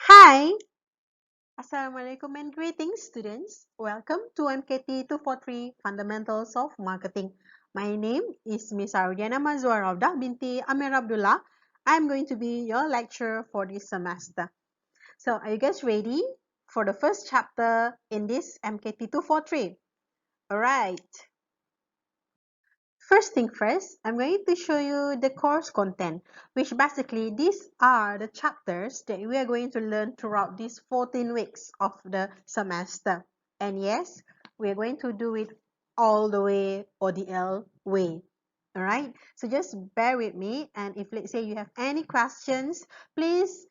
Hi, Assalamualaikum and greetings students. Welcome to MKT 243 Fundamentals of Marketing. My name is Miss Ardiana Mazwaraldah binti Amir Abdullah. I'm going to be your lecturer for this semester. So are you guys ready for the first chapter in this MKT 243? Alright. First thing first, I'm going to show you the course content, which basically these are the chapters that we are going to learn throughout these 14 weeks of the semester. And yes, we are going to do it all the way ODL way. Alright, so just bear with me, and if let's say you have any questions, please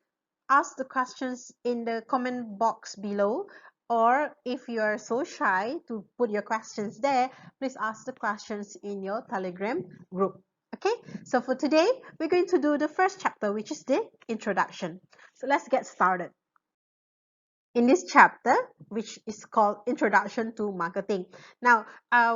ask the questions in the comment box below, or if you are so shy to put your questions there, please ask the questions in your Telegram group. Okay, so for today we're going to do the first chapter, which is the introduction. So let's get started. In this chapter, which is called Introduction to Marketing. Now,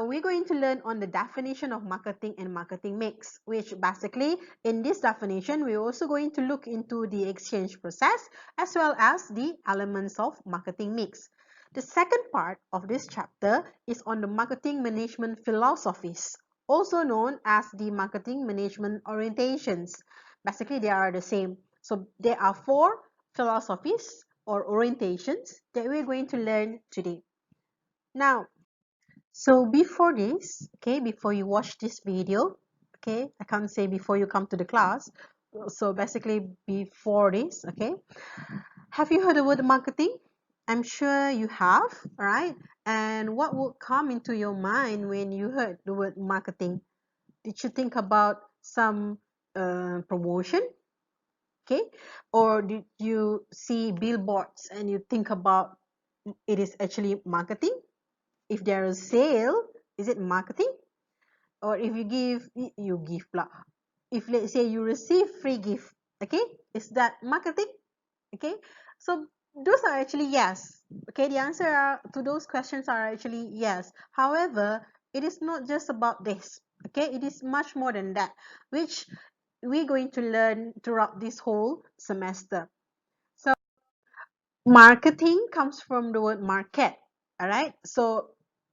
we're going to learn on the definition of marketing and marketing mix, which basically in this definition, we're also going to look into the exchange process as well as the elements of marketing mix. The second part of this chapter is on the marketing management philosophies, also known as the marketing management orientations. Basically, they are the same. So there are four philosophies or orientations that we're going to learn today. Now, so before this, okay, before you watch this video, okay, I can't say before you come to the class. So basically before this, okay, have you heard the word marketing? I'm sure you have, all right? And what would come into your mind when you heard the word marketing? Did you think about some promotion? Okay, or did you see billboards and you think about it is actually marketing? If there is sale, is it marketing? Or if you give blah, if let's say you receive free gift, okay, is that marketing? Okay, so those are actually yes. Okay, the answer to those questions are actually yes. However, it is not just about this. Okay, it is much more than that, which we're going to learn throughout this whole semester. So marketing comes from the word market, all right? So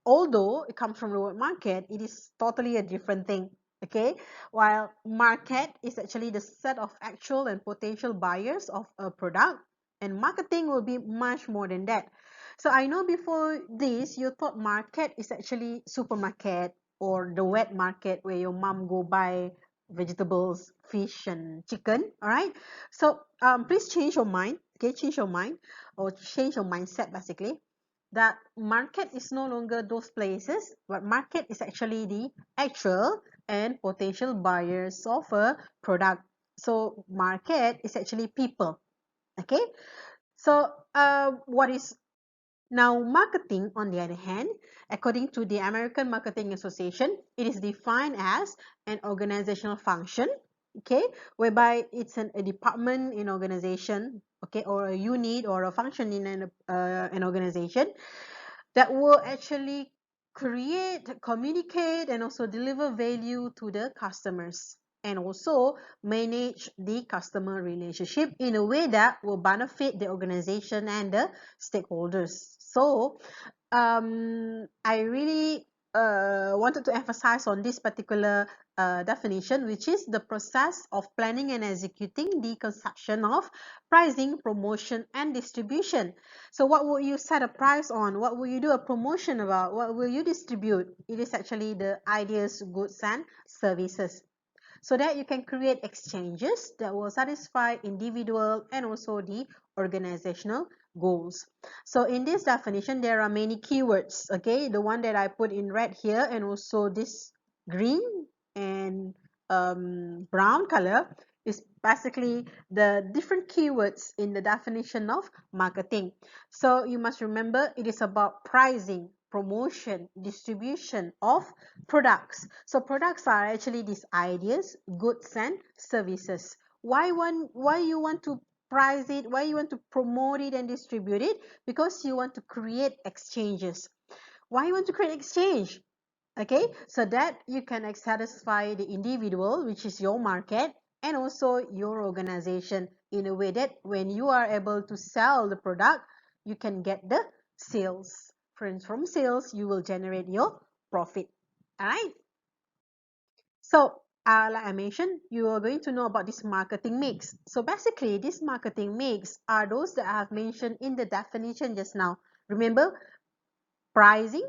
although it comes from the word market, it is totally a different thing, okay? While market is actually the set of actual and potential buyers of a product, and marketing will be much more than that. So I know before this, you thought market is actually supermarket or the wet market where your mom go buy vegetables, fish, and chicken, all right? So please change your mind, okay? Change your mind or change your mindset basically, that market is no longer those places, but market is actually the actual and potential buyers of a product. So market is actually people. Okay, so what is now marketing? On the other hand, according to the American Marketing Association, it is defined as an organizational function, okay, whereby it's a department in organization, okay, or a unit or a function in an organization that will actually create, communicate, and also deliver value to the customers, and also manage the customer relationship in a way that will benefit the organization and the stakeholders. So I really wanted to emphasize on this particular definition, which is the process of planning and executing the conception of pricing, promotion, and distribution. So what will you set a price on? What will you do a promotion about? What will you distribute? It is actually the ideas, goods, and services, so that you can create exchanges that will satisfy individual and also the organizational goals. So in this definition, there are many keywords, okay? The one that I put in red here and also this green and brown color is basically the different keywords in the definition of marketing. So you must remember it is about pricing, promotion, distribution of products. So products are actually these ideas, goods, and services. Why you want to price it? Why you want to promote it and distribute it? Because you want to create exchanges. Why you want to create exchange? Okay, so that you can satisfy the individual, which is your market, and also your organization in a way that when you are able to sell the product, you can get the sales. From sales, you will generate your profit. All right. So, like I mentioned, you are going to know about this marketing mix. So basically, this marketing mix are those that I have mentioned in the definition just now. Remember, pricing,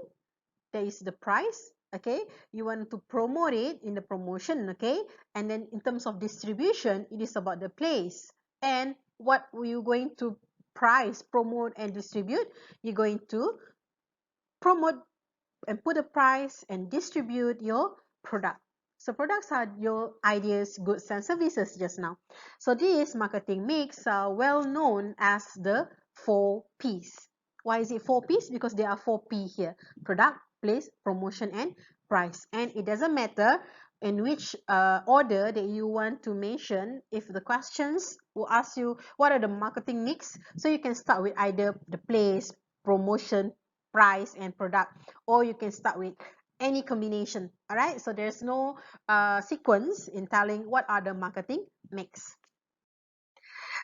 there is the price, okay? You want to promote it in the promotion, okay? And then in terms of distribution, it is about the place. And what are you going to price, promote, and distribute? You're going to promote and put a price and distribute your product. So products are your ideas, goods, and services just now. So this marketing mix are well known as the 4Ps. Why is it 4Ps? Because there are 4P here: product, place, promotion, and price. And it doesn't matter in which order that you want to mention. If the questions will ask you what are the marketing mix, so you can start with either the place, promotion, price, and product, or you can start with any combination. All right, so there's no sequence in telling what are the marketing mix.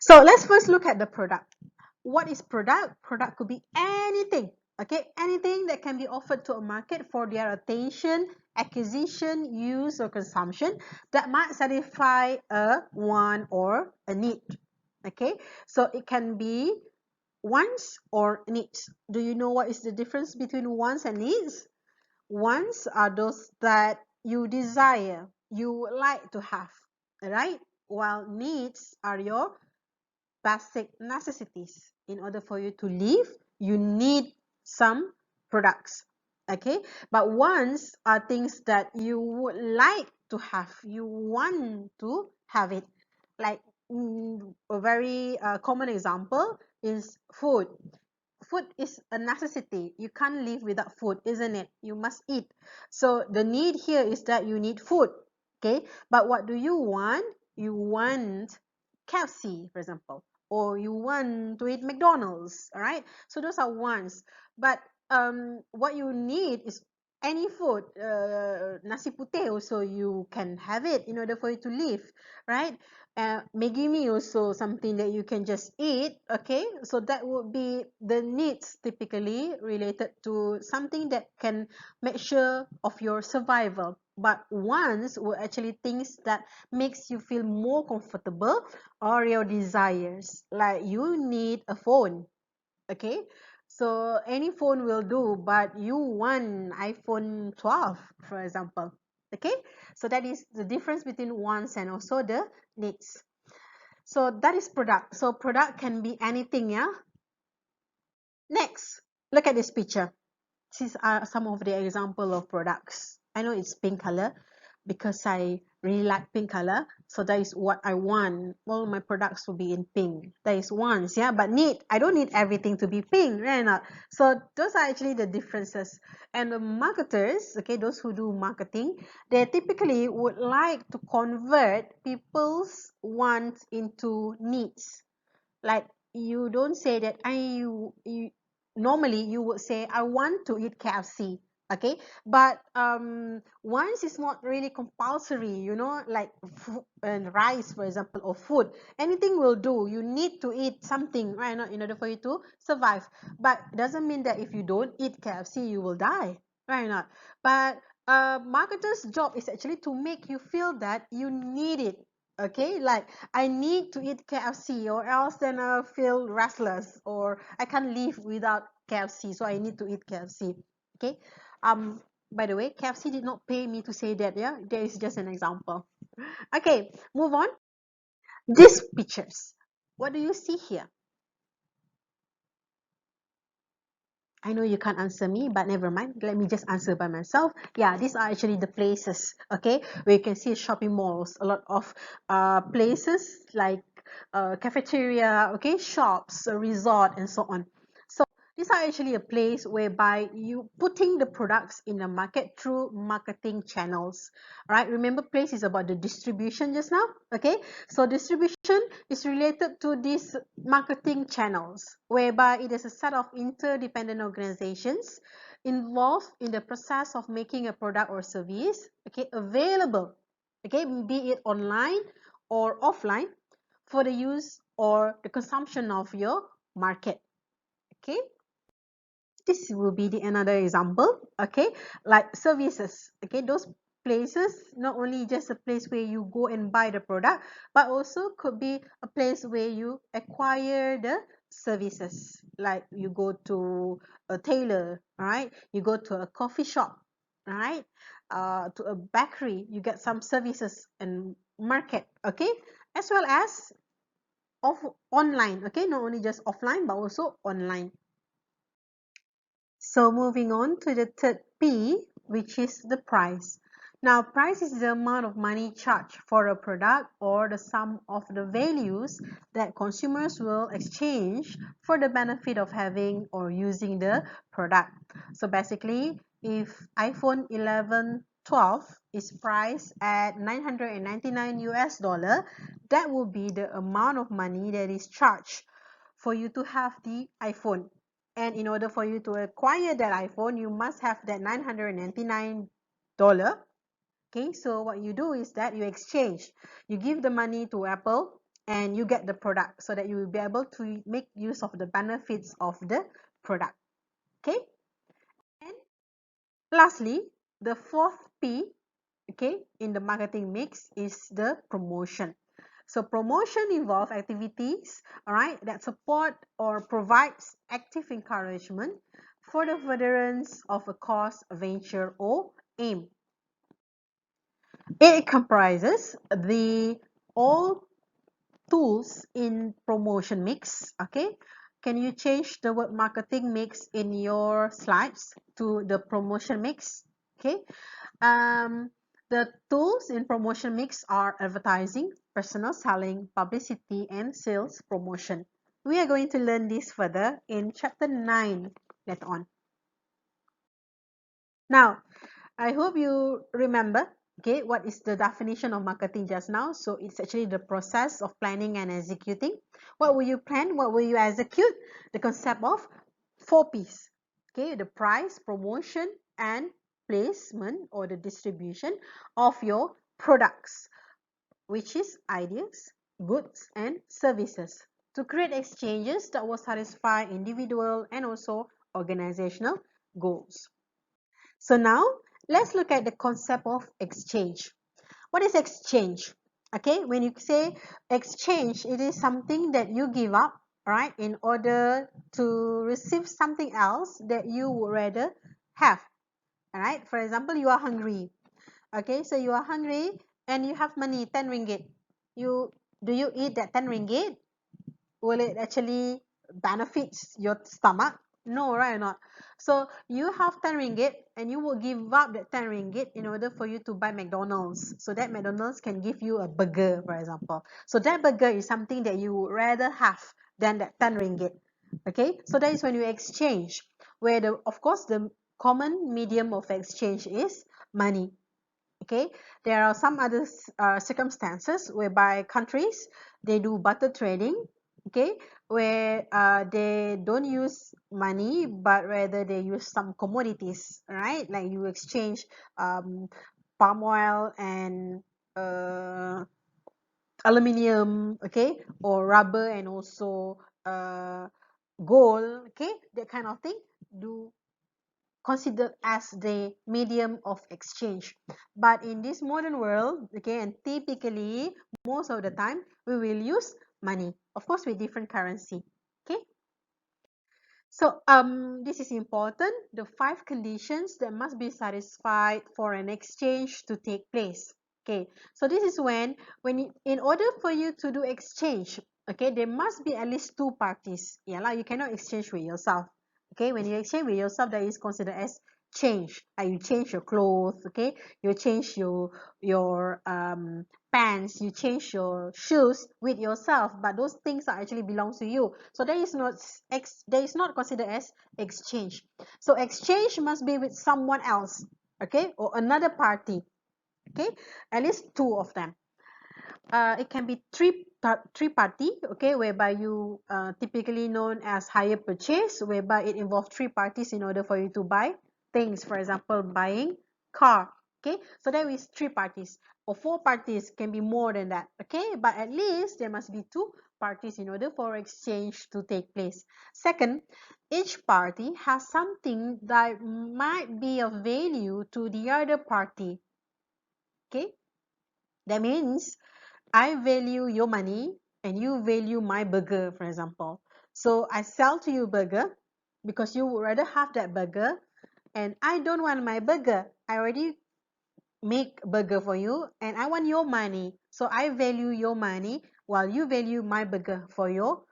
So let's first look at the product. What is product? Product could be anything, okay? Anything that can be offered to a market for their attention, acquisition, use, or consumption that might satisfy a want or a need, okay? So it can be wants or needs. Do you know what is the difference between wants and needs? Wants are those that you desire, you would like to have, right? While needs are your basic necessities. In order for you to live, you need some products, okay? But wants are things that you would like to have, you want to have it. Like a very common example is food. Food is a necessity. You can't live without food, isn't it? You must eat. So the need here is that you need food, okay? But what do you want? You want KFC, for example, or you want to eat McDonald's, all right? So those are wants. But what you need is any food, nasi putih also you can have it in order for you to live, right? Maggi mee also something that you can just eat, okay? So that would be the needs typically related to something that can make sure of your survival. But wants were actually things that makes you feel more comfortable or your desires. Like you need a phone, okay? So any phone will do, but you want iPhone 12, for example, okay? So that is the difference between wants and also the needs. So that is product. So product can be anything, yeah? Next, look at this picture. These are some of the example of products. I know it's pink color because I really like pink color. So that is what I want. All my products will be in pink. That is wants, yeah. But need, I don't need everything to be pink, right? Not. So those are actually the differences. And the marketers, okay, those who do marketing, they typically would like to convert people's wants into needs. Like you don't say that you normally you would say I want to eat KFC, okay? But once is not really compulsory, you know, like and rice, for example, or food, anything will do. You need to eat something, right? Not in order for you to survive. But it doesn't mean that if you don't eat KFC you will die, right? Not. But marketer's job is actually to make you feel that you need it, okay? Like I need to eat KFC or else then I'll feel restless, or I can't live without KFC, so I need to eat KFC, okay? By the way, KFC did not pay me to say that, yeah? There is just an example. Okay, move on. These pictures. What do you see here? I know you can't answer me, but never mind. Let me just answer by myself. Yeah, these are actually the places, okay, where you can see shopping malls, a lot of places like cafeteria, okay, shops, a resort, and so on. So these are actually a place whereby you putting the products in the market through marketing channels. All right, remember place is about the distribution just now, okay? So distribution is related to these marketing channels, whereby it is a set of interdependent organizations involved in the process of making a product or service, okay, available, okay, be it online or offline, for the use or the consumption of your market. Okay, this will be the another example. Okay, like services. Okay, those places not only just a place where you go and buy the product, but also could be a place where you acquire the services, like you go to a tailor, right? You go to a coffee shop, right? To a bakery, you get some services and market. Okay, as well as online. Okay, not only just offline but also online. So moving on to the third P, which is the price. Now, price is the amount of money charged for a product or the sum of the values that consumers will exchange for the benefit of having or using the product. So basically, if iPhone 11 12 is priced at 999 US dollar, that will be the amount of money that is charged for you to have the iPhone. And in order for you to acquire that iPhone, you must have that $999. Okay, so what you do is that you exchange. You give the money to Apple and you get the product so that you will be able to make use of the benefits of the product. Okay, and lastly, the fourth P, okay, in the marketing mix is the promotion. So promotion involves activities, all right, that support or provides active encouragement for the furtherance of a cause, a venture, or aim. It comprises the all tools in promotion mix. Okay, can you change the word marketing mix in your slides to the promotion mix? Okay, um, the tools in promotion mix are advertising, personal selling, publicity, and sales promotion. We are going to learn this further in chapter 9 later on. Now, I hope you remember, okay, what is the definition of marketing just now. So it's actually the process of planning and executing. What will you plan? What will you execute? The concept of 4 P's. Okay, the price, promotion, and placement or the distribution of your products, which is ideas, goods, and services to create exchanges that will satisfy individual and also organizational goals. So now let's look at the concept of exchange. What is exchange? Okay, when you say exchange, it is something that you give up, right, in order to receive something else that you would rather have. All right, for example, you are hungry. Okay, so you are hungry and you have money, 10 ringgit. Do you eat that 10 ringgit? Will it actually benefits your stomach? No, right or not? So you have 10 ringgit and you will give up that 10 ringgit in order for you to buy McDonald's. So that McDonald's can give you a burger, for example. So that burger is something that you would rather have than that 10 ringgit. Okay, so that is when you exchange, where of course the common medium of exchange is money. Okay, there are some other circumstances whereby countries they do barter trading. Okay, where they don't use money but rather they use some commodities, right? Like you exchange palm oil and aluminium, okay, or rubber and also gold, okay, that kind of thing do considered as the medium of exchange. But in this modern world, okay, and typically most of the time we will use money, of course with different currency. Okay, so this is important, the 5 conditions that must be satisfied for an exchange to take place. Okay, so this is in order for you to do exchange, okay, there must be at least 2 parties. Yeah, like you cannot exchange with yourself. Okay, when you exchange with yourself, that is considered as change. Like you change your clothes, okay, you change your pants, you change your shoes with yourself, but those things are actually belongs to you. So that is not considered as exchange. So exchange must be with someone else, okay, or another party. Okay, at least 2 of them. It can be three party, okay, whereby you typically known as hire purchase, whereby it involves 3 parties in order for you to buy things. For example, buying car. Okay, so there is 3 parties. or 4 parties, can be more than that, okay? But at least there must be 2 parties in order for exchange to take place. Second, each party has something that might be of value to the other party, okay? That means I value your money and you value my burger, for example. So I sell to you burger because you would rather have that burger, and I don't want my burger. I already make burger for you and I want your money. So I value your money while you value my burger for your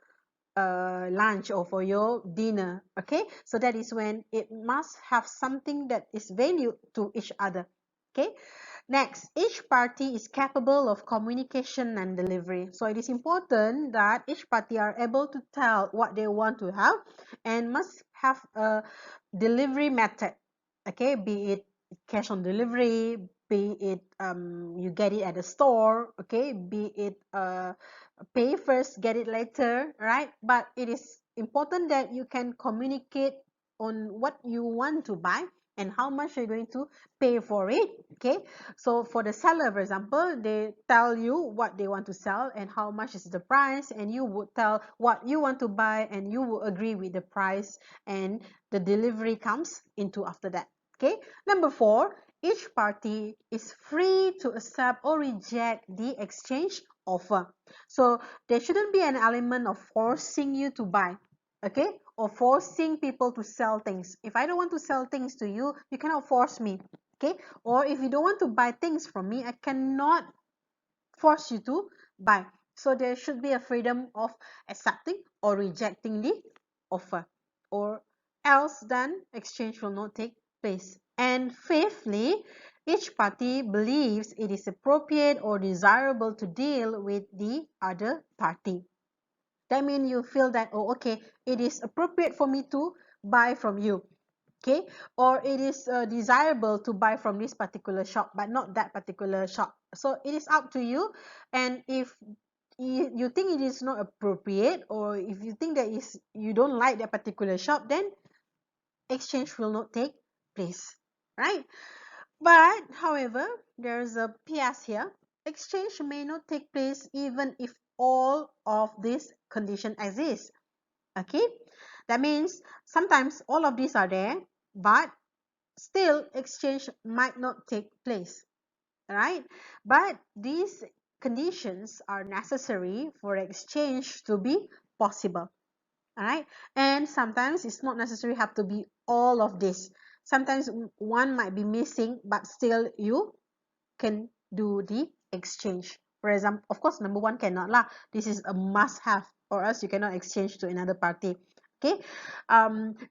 lunch or for your dinner. Okay, so that is when it must have something that is value to each other. Okay, next, each party is capable of communication and delivery. So it is important that each party are able to tell what they want to have and must have a delivery method. Okay, be it cash on delivery, be it you get it at the store, okay, be it pay first, get it later, right? But it is important that you can communicate on what you want to buy and how much you're going to pay for it. Okay, so for the seller, for example, they tell you what they want to sell and how much is the price, and you would tell what you want to buy and you will agree with the price, and the delivery comes into after that. Okay, number 4, each party is free to accept or reject the exchange offer. So there shouldn't be an element of forcing you to buy, okay, or forcing people to sell things. If I don't want to sell things to you, you cannot force me, okay? Or if you don't want to buy things from me, I cannot force you to buy. So there should be a freedom of accepting or rejecting the offer, or else then exchange will not take place. And fifthly, each party believes it is appropriate or desirable to deal with the other party. That means you feel that, oh, okay, it is appropriate for me to buy from you, okay, or it is desirable to buy from this particular shop but not that particular shop. So it is up to you, and if you think it is not appropriate, or if you think that is you don't like that particular shop, then exchange will not take place, right? But however, there's a PS here. Exchange may not take place even if all of these conditions exist. Okay, that means sometimes all of these are there, but still exchange might not take place, right? But these conditions are necessary for exchange to be possible, all right? And sometimes it's not necessarily have to be all of this. Sometimes one might be missing, but still you can do the exchange. For example, of course, number 1 cannot lah. This is a must have, or else you cannot exchange to another party. Okay,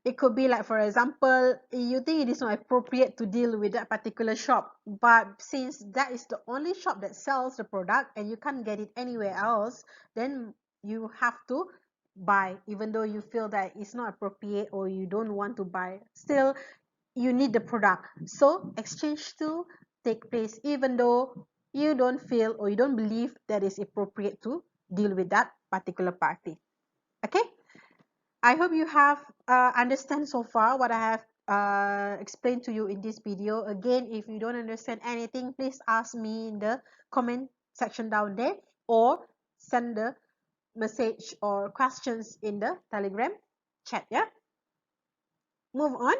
it could be like, for example, you think it is not appropriate to deal with that particular shop, but since that is the only shop that sells the product and you can't get it anywhere else, then you have to buy, even though you feel that it's not appropriate or you don't want to buy. Still, you need the product, so exchange to take place even though you don't feel or you don't believe that is appropriate to deal with that particular party. Okay, I hope you have understand so far what I have explained to you in this video. Again, if you don't understand anything, please ask me in the comment section down there, or send the message or questions in the Telegram chat. Yeah, move on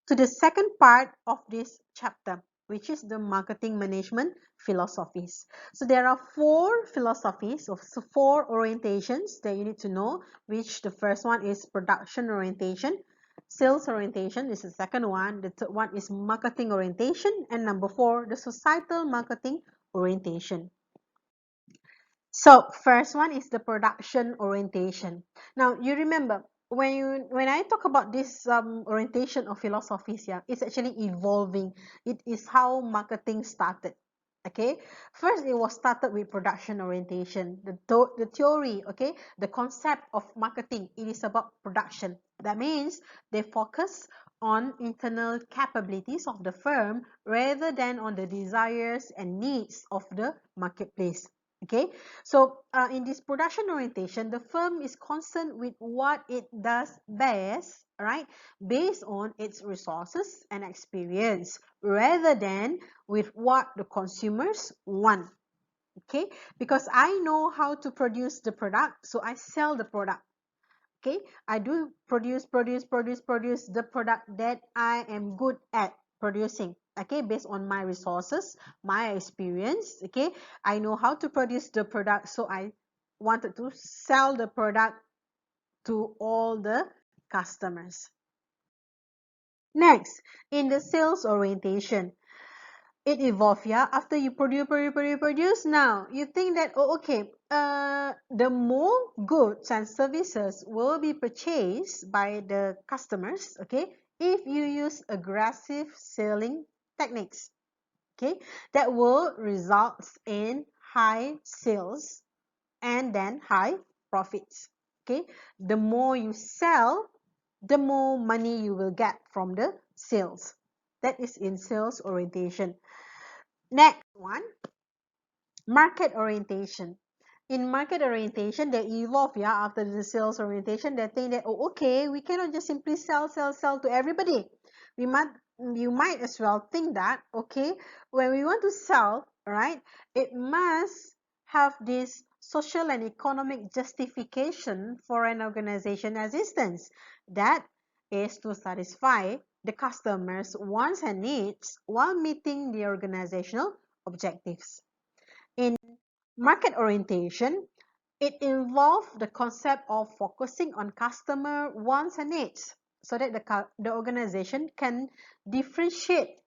to the second part of this chapter, which is the marketing management philosophies. So there are 4 philosophies, or 4 orientations that you need to know, which the first one is production orientation, sales orientation is the second one, the third one is marketing orientation, and number 4, the societal marketing orientation. So first one is the production orientation. Now you remember when I talk about this orientation of philosophies, yeah, it's actually evolving. It is how marketing started. Okay, first it was started with production orientation. The theory, okay, the concept of marketing, it is about production. That means they focus on internal capabilities of the firm rather than on the desires and needs of the marketplace. Okay, so in this production orientation, the firm is concerned with what it does best, right, based on its resources and experience, rather than with what the consumers want. Okay, because I know how to produce the product, so I sell the product. Okay, I do produce the product that I am good at producing. Okay, based on my resources, my experience. Okay, I know how to produce the product, so I wanted to sell the product to all the customers. Next, in the sales orientation, it evolved, yeah, after you produce. Now you think that, oh, okay, the more goods and services will be purchased by the customers, okay, if you use aggressive selling techniques, okay, that will result in high sales and then high profits. Okay, the more you sell, the more money you will get from the sales. That is in sales orientation. Next one, market orientation. In market orientation, they evolve, yeah, after the sales orientation. They think that, oh, okay, we cannot just simply sell to everybody. We might, you might as well think that, okay, when we want to sell, right, it must have this social and economic justification for an organization existence. That is to satisfy the customers' wants and needs while meeting the organizational objectives. In market orientation, it involves the concept of focusing on customer wants and needs so that the organization can differentiate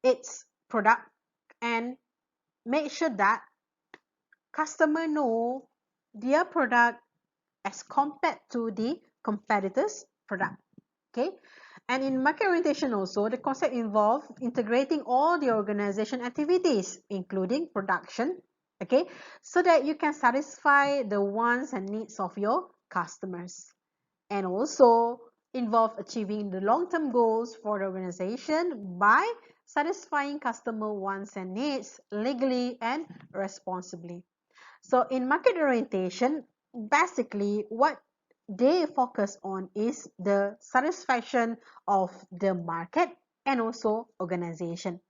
its product and make sure that customer know their product as compared to the competitors' product. Okay, and in market orientation also, the concept involves integrating all the organization activities, including production, okay, so that you can satisfy the wants and needs of your customers, and also involve achieving the long-term goals for the organization by satisfying customer wants and needs legally and responsibly. So in market orientation, basically what they focus on is the satisfaction of the market and also organization.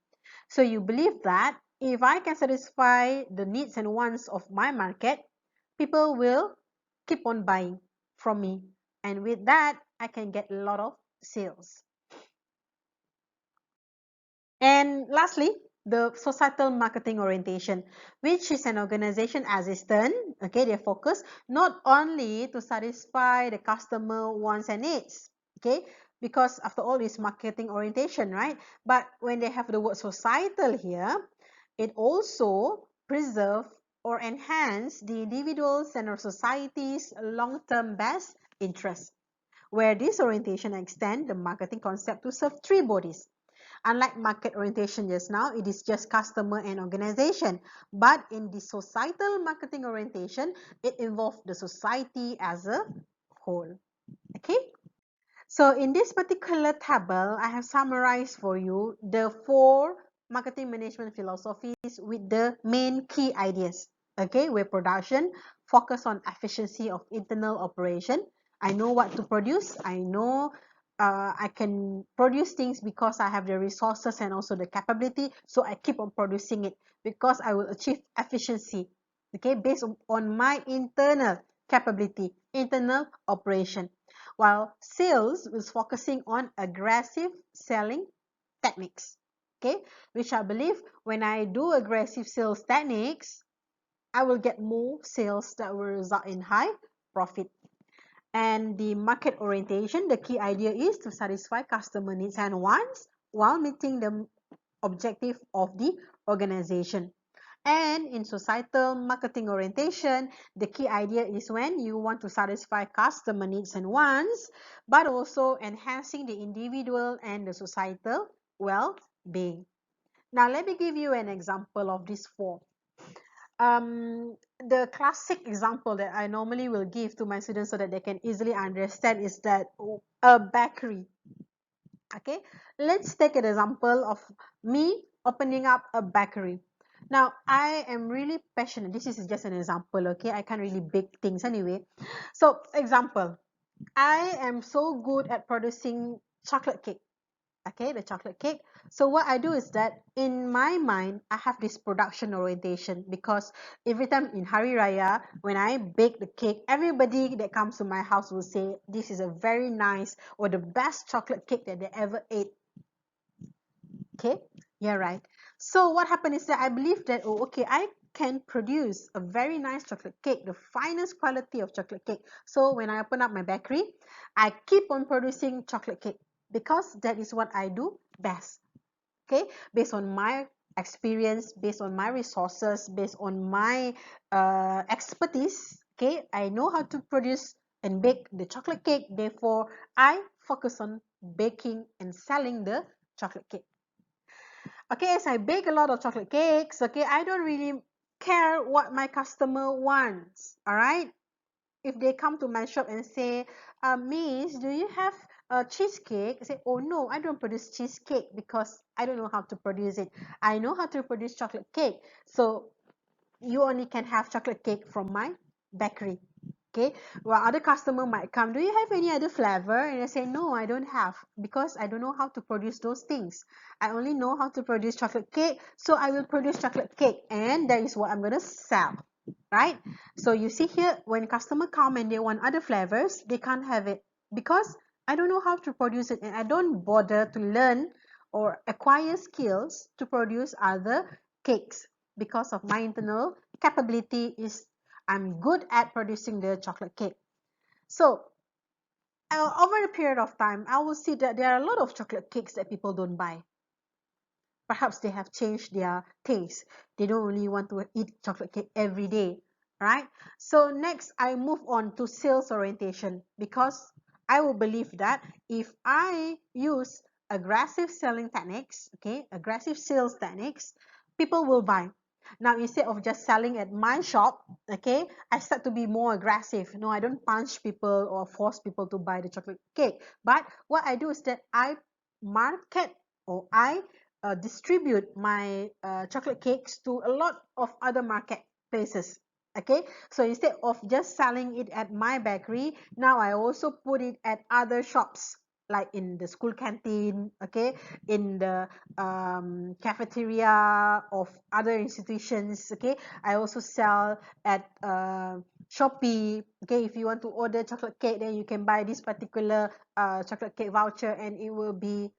So you believe that if I can satisfy the needs and wants of my market, people will keep on buying from me. And with that, I can get a lot of sales. And lastly, the societal marketing orientation, which is an organization assistant. Okay, they focus not only to satisfy the customer wants and needs, okay, because after all it's marketing orientation, right? But when they have the word societal here, it also preserve or enhance the individuals and our society's long-term best interest, where this orientation extend the marketing concept to serve three bodies. Unlike market orientation just now, it is just customer and organization. But in the societal marketing orientation, it involves the society as a whole. Okay? So in this particular table, I have summarized for you the 4 marketing management philosophies with the main key ideas. Okay, where production focus on efficiency of internal operation. I know what to produce. I know I can produce things because I have the resources and also the capability. So I keep on producing it because I will achieve efficiency. Okay, based on my internal capability, internal operation. While sales is focusing on aggressive selling techniques. Okay, which I believe when I do aggressive sales techniques, I will get more sales that will result in high profit. And the market orientation, the key idea is to satisfy customer needs and wants while meeting the objective of the organization. And in societal marketing orientation, the key idea is when you want to satisfy customer needs and wants, but also enhancing the individual and the societal well-being. Now, let me give you an example of these 4. The classic example that I normally will give to my students so that they can easily understand is that a bakery. Okay, let's take an example of me opening up a bakery. Now, I am really passionate. This is just an example, okay? I can't really bake things anyway. So, example, I am so good at producing chocolate cake. Okay, the chocolate cake. So what I do is that in my mind, I have this production orientation, because every time in Hari Raya, when I bake the cake, everybody that comes to my house will say this is a very nice or the best chocolate cake that they ever ate. Okay, yeah, right. So what happened is that I believe that, oh, okay, I can produce a very nice chocolate cake, the finest quality of chocolate cake. So when I open up my bakery, I keep on producing chocolate cake, because that is what I do best. Okay, based on my experience, based on my resources, based on my expertise. Okay, I know how to produce and bake the chocolate cake. Therefore, I focus on baking and selling the chocolate cake. Okay, as I bake a lot of chocolate cakes, okay, I don't really care what my customer wants. All right, if they come to my shop and say, Miss, do you have a cheesecake? I say, oh no, I don't produce cheesecake because I don't know how to produce it. I know how to produce chocolate cake. So you only can have chocolate cake from my bakery. Okay, well, other customer might come, do you have any other flavor? And I say, no, I don't have, because I don't know how to produce those things. I only know how to produce chocolate cake, so I will produce chocolate cake, and that is what I'm going to sell, right? So you see here, when customer come and they want other flavors, they can't have it, because I don't know how to produce it, and I don't bother to learn or acquire skills to produce other cakes, because of my internal capability is I'm good at producing the chocolate cake. So over a period of time, I will see that there are a lot of chocolate cakes that people don't buy. Perhaps they have changed their taste. They don't really want to eat chocolate cake every day, right? So next, I move on to sales orientation, because I will believe that if I use aggressive selling techniques, okay, aggressive sales techniques, people will buy. Now, instead of just selling at my shop, okay, I start to be more aggressive. No, I don't punch people or force people to buy the chocolate cake. But what I do is that I market, or I distribute my chocolate cakes to a lot of other marketplaces. Okay, so instead of just selling it at my bakery, now I also put it at other shops, like in the school canteen, okay, in the cafeteria of other institutions. Okay, I also sell at Shopee. Okay, if you want to order chocolate cake, then you can buy this particular chocolate cake voucher, and it will be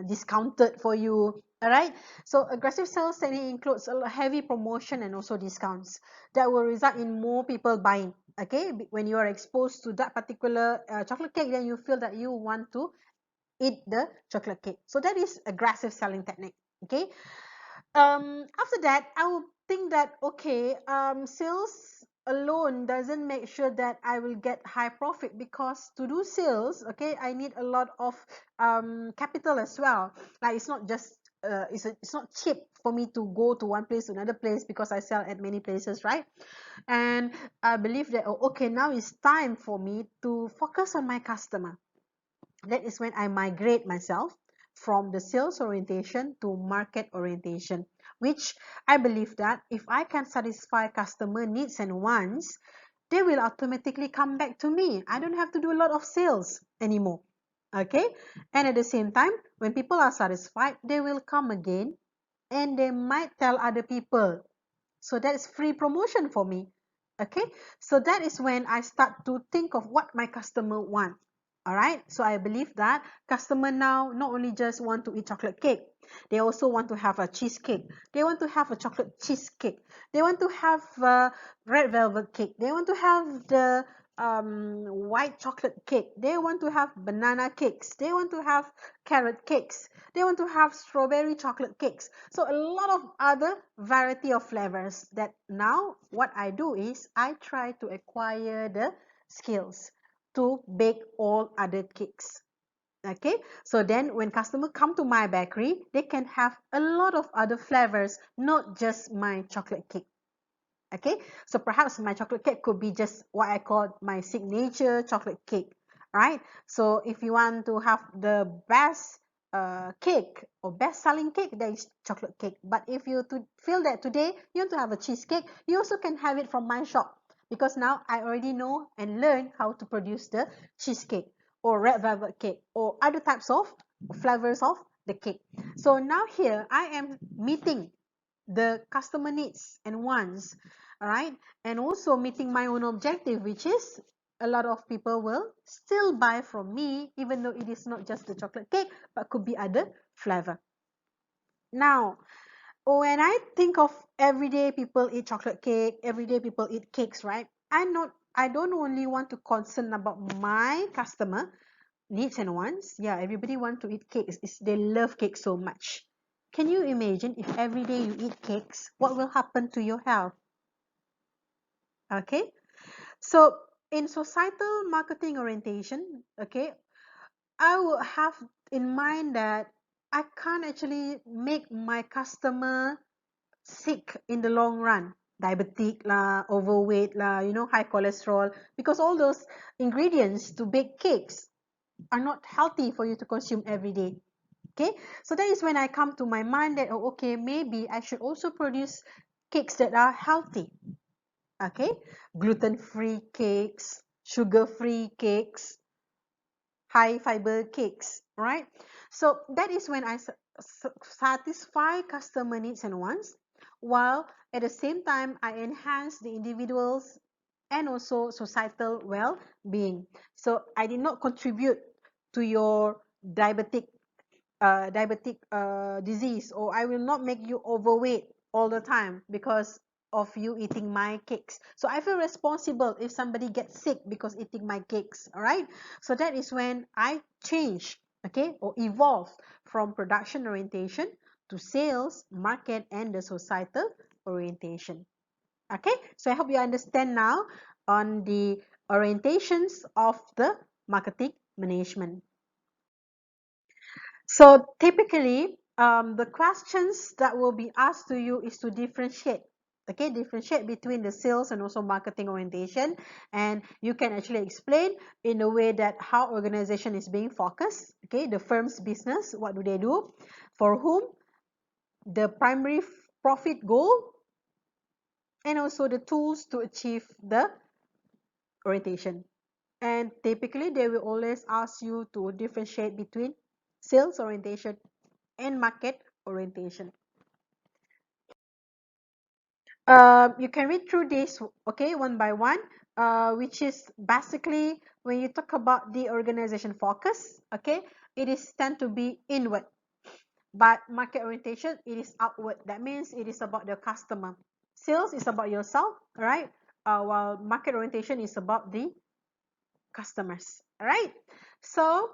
discounted for you. All right, so aggressive sales technique includes a heavy promotion and also discounts that will result in more people buying. Okay, when you are exposed to that particular chocolate cake, then you feel that you want to eat the chocolate cake. So that is aggressive selling technique. Okay, after that, I will think that, okay, sales alone doesn't make sure that I will get high profit, because to do sales, okay, I need a lot of capital as well. Like, it's not just it's not cheap for me to go to one place to another place, because I sell at many places, right? And I believe that, oh, okay, now it's time for me to focus on my customer. That is when I migrate myself from the sales orientation to market orientation, which I believe that if I can satisfy customer needs and wants, they will automatically come back to me. I don't have to do a lot of sales anymore. Okay, and at the same time, when people are satisfied, they will come again, and they might tell other people. So that is free promotion for me. Okay, so that is when I start to think of what my customer want. All right, so I believe that customer now not only just want to eat chocolate cake, they also want to have a cheesecake. They want to have a chocolate cheesecake. They want to have a red velvet cake. They want to have the white chocolate cake. They want to have banana cakes. They want to have carrot cakes. They want to have strawberry chocolate cakes. So a lot of other variety of flavors, that now what I do is I try to acquire the skills to bake all other cakes. Okay, so then when customer come to my bakery, they can have a lot of other flavors, not just my chocolate cake. Okay, so perhaps my chocolate cake could be just what I call my signature chocolate cake, right? So if you want to have the best cake or best-selling cake, there is chocolate cake. But if you feel that today you want to have a cheesecake, you also can have it from my shop, because now I already know and learn how to produce the cheesecake or red velvet cake or other types of flavors of the cake. So now here I am meeting the customer needs and wants, all right, and also meeting my own objective, which is a lot of people will still buy from me, even though it is not just the chocolate cake, but could be other flavor. Now, when I think of everyday people eat chocolate cake, everyday people eat cakes, right? I don't only want to concern about my customer needs and wants. Yeah, everybody want to eat cakes. They love cake so much. Can you imagine if every day you eat cakes, what will happen to your health? Okay, so in societal marketing orientation, okay, I would have in mind that I can't actually make my customer sick in the long run. Diabetic lah, overweight lah, high cholesterol, because all those ingredients to bake cakes are not healthy for you to consume every day. Okay, so that is when I come to my mind that, oh, okay, maybe I should also produce cakes that are healthy. Okay, gluten-free cakes, sugar-free cakes, high fiber cakes, right? So that is when I satisfy customer needs and wants, while at the same time I enhance the individuals and also societal well-being. So I did not contribute to your diabetic disease, or I will not make you overweight all the time because of you eating my cakes. So I feel responsible if somebody gets sick because eating my cakes. All right, so that is when I change, okay, or evolve from production orientation to sales, market, and the societal orientation. Okay, so I hope you understand now on the orientations of the marketing management. So typically, the questions that will be asked to you is to differentiate. Okay, differentiate between the sales and also marketing orientation, and you can actually explain in a way that how organization is being focused. Okay, the firm's business, what do they do, for whom, the primary profit goal, and also the tools to achieve the orientation. And typically, they will always ask you to differentiate between sales orientation and market orientation. You can read through this, okay, one by one, which is basically when you talk about the organization focus, okay, it is tend to be inward, but market orientation, it is outward. That means it is about the customer. Sales is about yourself, right? While market orientation is about the customers. All right. So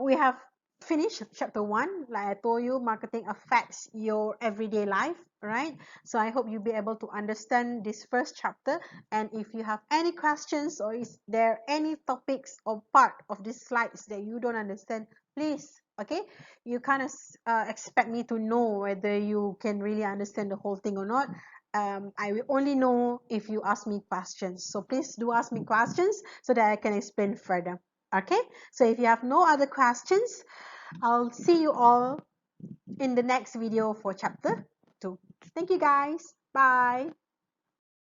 we have finished chapter 1. Like I told you, marketing affects your everyday life, right? So I hope you'll be able to understand this first chapter. And if you have any questions, or is there any topics or part of these slides that you don't understand, please, okay, you kind of expect me to know whether you can really understand the whole thing or not. I will only know if you ask me questions. So please do ask me questions so that I can explain further. Okay, so if you have no other questions, I'll see you all in the next video for chapter 2. Thank you guys. Bye.